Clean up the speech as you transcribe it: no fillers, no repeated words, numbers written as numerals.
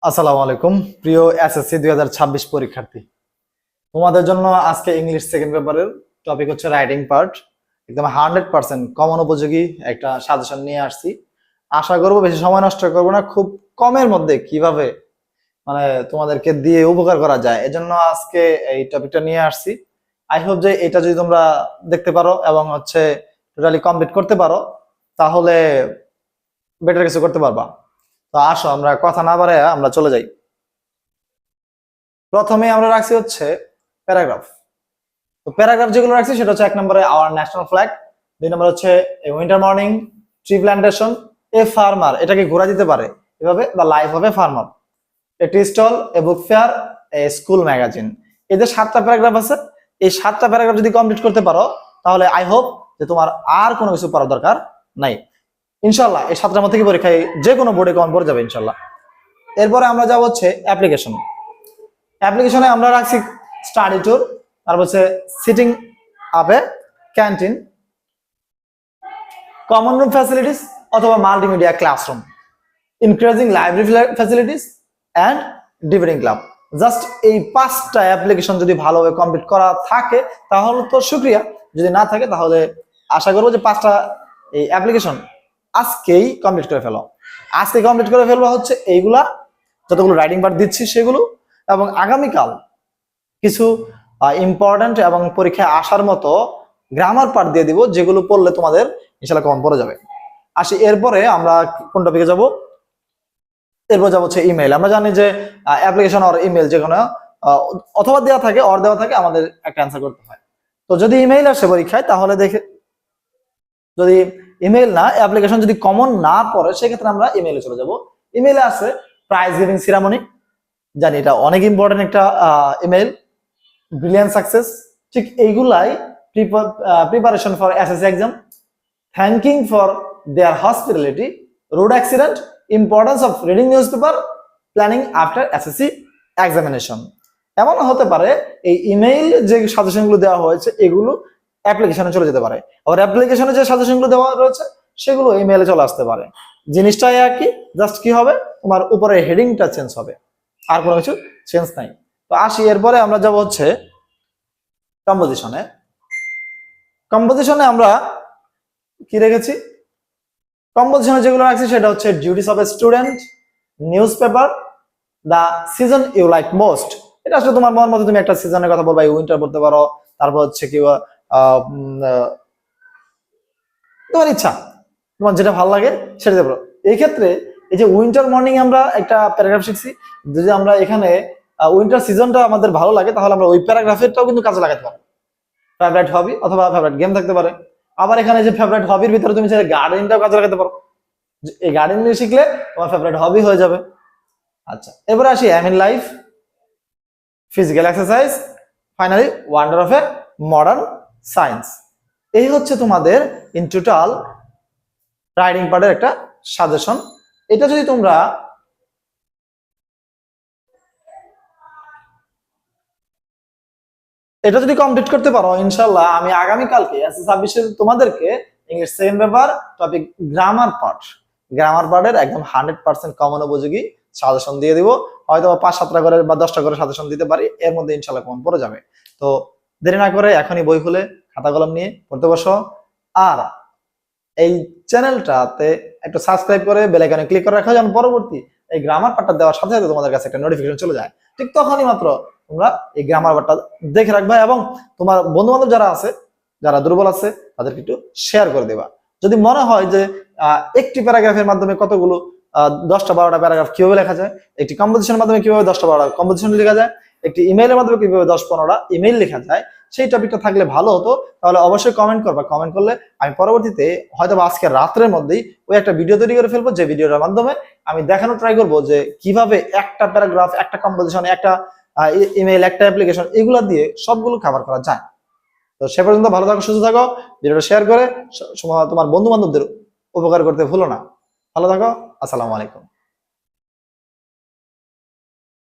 আসসালামু আলাইকুম প্রিয় এসএসসি 2026 পরীক্ষার্থী। তোমাদের জন্য আজকে ইংলিশ সেকেন্ড পেপারের টপিক হচ্ছে রাইটিং পার্ট। একদম 100% কমন উপযোগী একটা সাজেশন নিয়ে আসছি। আশা করব বেশি সময় নষ্ট করব না, খুব কমের মধ্যে কিভাবে তোমাদেরকে দিয়ে উপকার করা যায়, এজন্য আজকে এই টপিকটা নিয়ে আসছি। আই হোপ যে এটা যদি তোমরা দেখতে পারো এবং টোটালি কমপ্লিট করতে পারো তাহলে বেটার কিছু করতে পারবা। তো আসো আমরা কথা না বাড়ায় আমরা চলে যাই। প্রথমে আমরা রাখছি হচ্ছে প্যারাগ্রাফ। তো প্যারাগ্রাফ যেগুলো রাখছি সেটা হচ্ছে 1 নম্বরে আওয়ার ন্যাশনাল ফ্ল্যাগ, 2 নম্বরে হচ্ছে a winter morning, tree plantation, a farmer, এটাকে ঘোরা দিতে পারে এভাবে, the life of a farmer, a tea stall, a book fair, a school magazine. এই যে 7টা প্যারাগ্রাফ আছে, এই 7টা প্যারাগ্রাফ যদি কমপ্লিট করতে পারো তাহলে আই হোপ যে তোমার আর কোনো কিছু পড়ার দরকার নাই ইনশাল্লাহ। এই 7টার মধ্যে কি পরীক্ষায় যে কোনো বোর্ডে কমন পড়ে যাবে ইনশাল্লাহ। এরপরে আমরা যাব হচ্ছে অ্যাপ্লিকেশন। অ্যাপ্লিকেশনে আমরা রাখছি স্টাডি ট্যুর, তারপর হচ্ছে সিটিং আপে ক্যান্টিন, কমন রুম ফ্যাসিলিটিস অথবা multimedia classroom, increasing library facilities and debating club. Just এই 5টা অ্যাপ্লিকেশন যদি ভালোভাবে কমপ্লিট করা থাকে তাহলে তো শুক্রিয়া, যদি না থাকে তাহলে আশা করবো যে 5টা এই অ্যাপ্লিকেশন আজকেই কমপ্লিট করে ফেলো। আজকে কমপ্লিট করে ফেলবো হচ্ছে এইগুলা, যতগুলো রাইটিং পার্ট দিচ্ছি সেগুলো, এবং আগামীকাল কিছু ইম্পর্টেন্ট এবং পরীক্ষায় আসার মতো গ্রামার পার্ট দিয়ে দিব, যেগুলো পড়লে তোমাদের ইনশাআল্লাহ কমন পড়ে যাবে। আসি এরপরে আমরা কোন টপিকে যাব। এরপর যাব হচ্ছে ইমেল। আমরা জানি যে অ্যাপ্লিকেশন আর ইমেল যেকোনো অথবা দেওয়া থাকে অর দেওয়া থাকে, আমাদের একটা অ্যান্সার করতে হয়। তো যদি ইমেল আসে পরীক্ষায় তাহলে দেখে, যদি ইমেল না অ্যাপ্লিকেশন যদি কমন না পড়ে সেক্ষেত্রে আমরা ইমেইলে চলে যাব। ইমেইলে আছে প্রাইজ গিভিং সিরামনি, জানি এটা অনেক ইম্পর্টেন্ট একটা ইমেইল, ব্রিলিয়ান্ট সাকসেস, ঠিক এইগুলাই preparation for SSC exam, thanking for their hospitality, road accident, importance of reading newspaper, planning after SSC examination. এমন হতে পারে এই ইমেইল যে সাজেশনগুলো দেওয়া হয়েছে এগুলো অ্যাপ্লিকেশনে চলে যেতে পারে, আবার অ্যাপ্লিকেশনে যে সাজেশনগুলো দেওয়া রয়েছে সেগুলো ইমেইলে চলে আসতে পারে। জিনিসটাই একই, জাস্ট কি হবে তোমার উপরে হেডিংটা চেঞ্জ হবে, আর কোনো কিছু চেঞ্জ নাই। তো আসি এরপরে আমরা যাব হচ্ছে কম্পোজিশনে। কম্পোজিশনে আমরা কি রেখেছি, কম্পোজিশনে যেগুলো রাখছি সেটা হচ্ছে duties of a student, newspaper, the season you like most. এটা আসলে তোমার মন মতো তুমি একটা সিজনের কথা বলবা, উইন্টার বলতে পারো, তারপর হচ্ছে কি তোমার ইচ্ছা, তোমার যেটা ভালো লাগে সেটা দেবো। এই ক্ষেত্রে এই যে উইন্টার মর্নিং আমরা একটা প্যারাগ্রাফ শিখছি, যদি আমরা এখানে উইন্টার সিজনটা আমাদের ভালো লাগে তাহলে আমরা ওই প্যারাগ্রাফেরটাও কিন্তু কাজে লাগাতে পারবো। ফেভারিট হবি অথবা ফেভারিট গেম থাকতে পারে। আবার এখানে যে ফেভারিট হবির ভিতরে তুমি চাইলে গার্ডেনিংটাও কাজে লাগাতে পারো, এই গার্ডেনিং শিখলে তোমার ফেভারিট হবি হয়ে যাবে। আচ্ছা, এবারে আসি aim in life, physical exercise, finally wonder of a modern science. এই হচ্ছে তোমাদের ইন টোটাল রাইটিং পার্টের একটা সাজেশন। এটা যদি তোমরা কমপ্লিট করতে পারো ইনশাল্লাহ, আমি আগামীকালকে এসএসসি 26 তোমাদেরকে English second paper topic grammar পার্টের একদম 100% কমন উপযোগী সাজেশন দিয়ে দিব। হয়তো 5-7টা করে বা 10টা করে সাজেশন দিতে পারি, এর মধ্যে ইনশাল্লাহ কমন পড়ে যাবে। তো দেরি না করে এখনই বই খুলে খাতা কলম নিয়ে পড়তে বসো, আর এই চ্যানেলটাতে একটু সাবস্ক্রাইব করে বেল আইকনে ক্লিক করে রাখো, যেন পরবর্তী এই গ্রামার পার্টটা দেওয়ার সাথে সাথে তোমাদের কাছে একটা নোটিফিকেশন চলে যায়। ঠিক তখনই মাত্র তোমরা এই গ্রামার পার্টটা দেখে রাখবা, এবং তোমার বন্ধু বান্ধব যারা আছে, যারা দুর্বল আছে তাদেরকে একটু শেয়ার করে দেবা। যদি মনে হয় যে একটি প্যারাগ্রাফের মাধ্যমে কতগুলো 10টা-12টা প্যারাগ্রাফ কিভাবে লেখা যায়, একটি কম্পোজিশনের মাধ্যমে কিভাবে 10টা-12টা কম্পোজিশন লেখা যায়, একটি ইমেইলের মাধ্যমে কিভাবে 10-15টা ইমেইল লেখা যায়, সেই টপিকটা থাকলে ভালো হতো। তাহলে অবশ্যই কমেন্ট করবা, কমেন্ট করলে আমি পরবর্তীতে হয়তো আজকে রাত্রের মধ্যেই ওই একটা ভিডিও তৈরি করে ফেলবো, যে ভিডিওটার মাধ্যমে আমি দেখানো ট্রাই করবো যে কিভাবে একটা প্যারাগ্রাফ, একটা কম্পোজিশন, একটা ইমেইল, একটা অ্যাপ্লিকেশন, এগুলো দিয়ে সবগুলো কভার করা যায়। তো সে পর্যন্ত ভালো থাকো, সুস্থ থাকো, ভিডিওটা শেয়ার করে তোমার বন্ধু বান্ধবদের উপকার করতে ভুলো না। ভালো থাকো, আসসালামু আলাইকুম।